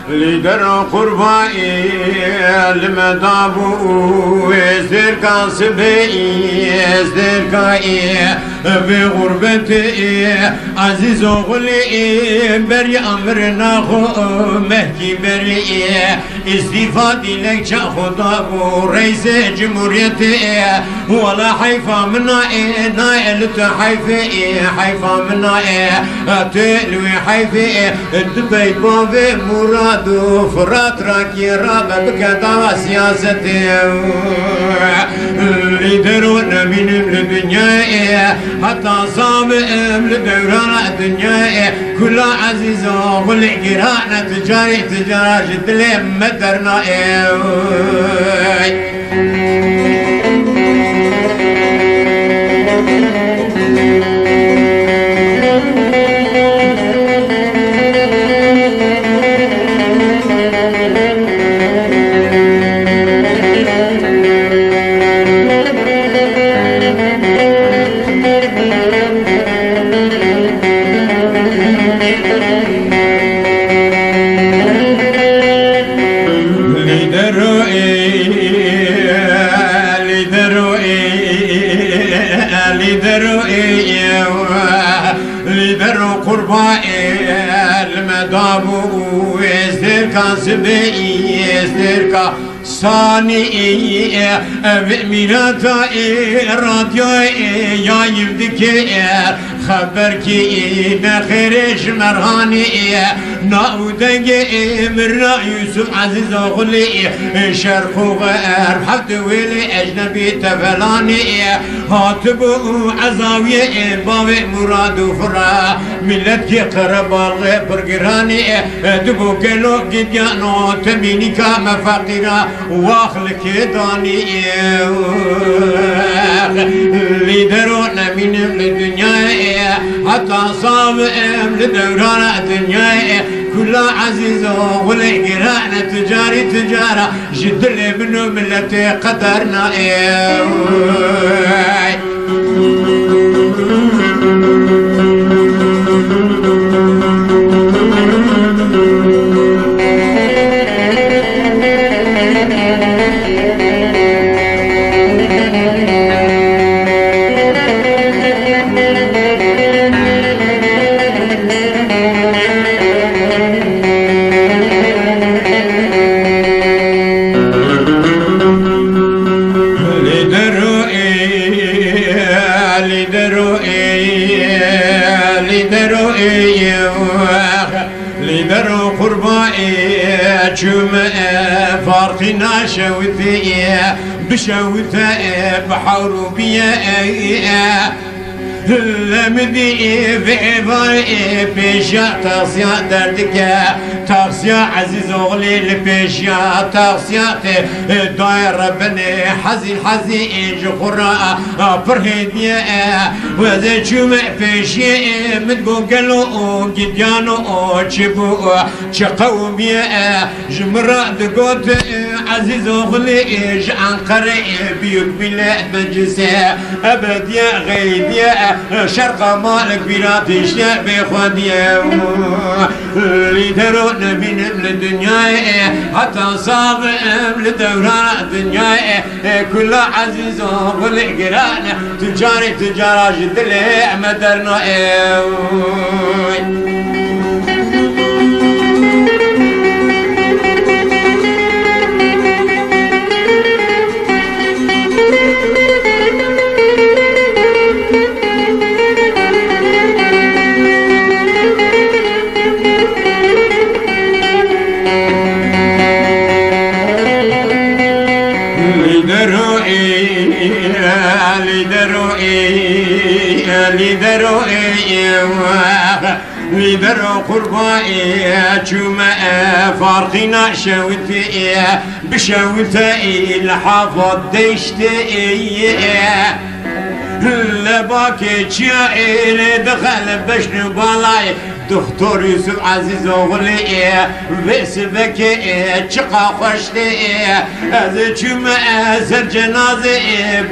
لدر قربائي المدابو زرقا سبي زرقائي بغربتي عزيز غلي بري أمرنا خو مهدي بري استفادي لك خطابو رئيس جمهوريتي ولا حيفا منا نائلة حيفا منا تلوي حيفي دبي بابي مرادو فرات راكي رابا بكتا سياستي لدرون من الدنيا حتى صامم لدوران الدنيا كل عزيز والقراءة تجاري تجارة جدلي مدرنا لدر قربائي المدابو يزدركا سبي يزدركا صاني بميراتا راديو يا يبدك خبركي نخيرش مرهاني ناودنج مرنا يوسف عزيز غلي شرق وغرب حد ويلي اجنبي تفلاني هاتبو عزاوية بابي مراد وفرا ملتي قرب الله برقراني دبو قلو قديانو تمينيكا مفاقرا واخلك داني لدرونا من الدنيا حتى صامم لدوران الدنيا كل عزيز والقراءة تجاري تجارة جد اللي منه ملتي قدرنا لدرو قربائي جمع فارقنا شوثي بشوثة بحروبية لمدي بعباري بيشا تغسيا دردك تغسيا عزيز اغلي لبيشا تغسيا داير بني حزي جخرا برهدية وذا جمع بيشي مدبو قلو قديانو جبو شقومية جمرا دقوت عزيز اغلي جعنقري بيوك بلا مجلسة ابديا غيديا شرق مالك بلاتي شيء بخديه لدرون من الدنيا حتى صابم لدوران الدنيا كل عزيز والقران تجاري تجارة جد لي مدرنا لدرو قربائي جمع فارقنا شوتي بشوتي الحافظ ديشتي لباكي جائل دخل بشن بالاي دكتور يوسف عزيز وغلي بسبك شقا خشتي از چم سر جنازه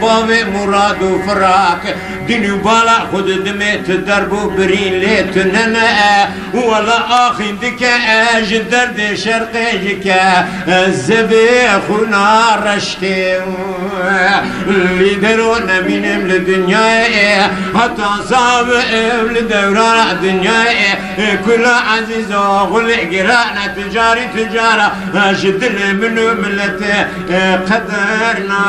باب مراد و فراق دنيو بالا خود دمت دربو برين ليتننا ولا آخين دكا اج درد شرقيك الزبيخنا رشتي اللي درونا من الدنيا حتى صعب لدوران الدنيا كل عزيز وغل قرانا تجارة شد منه ملت قدرنا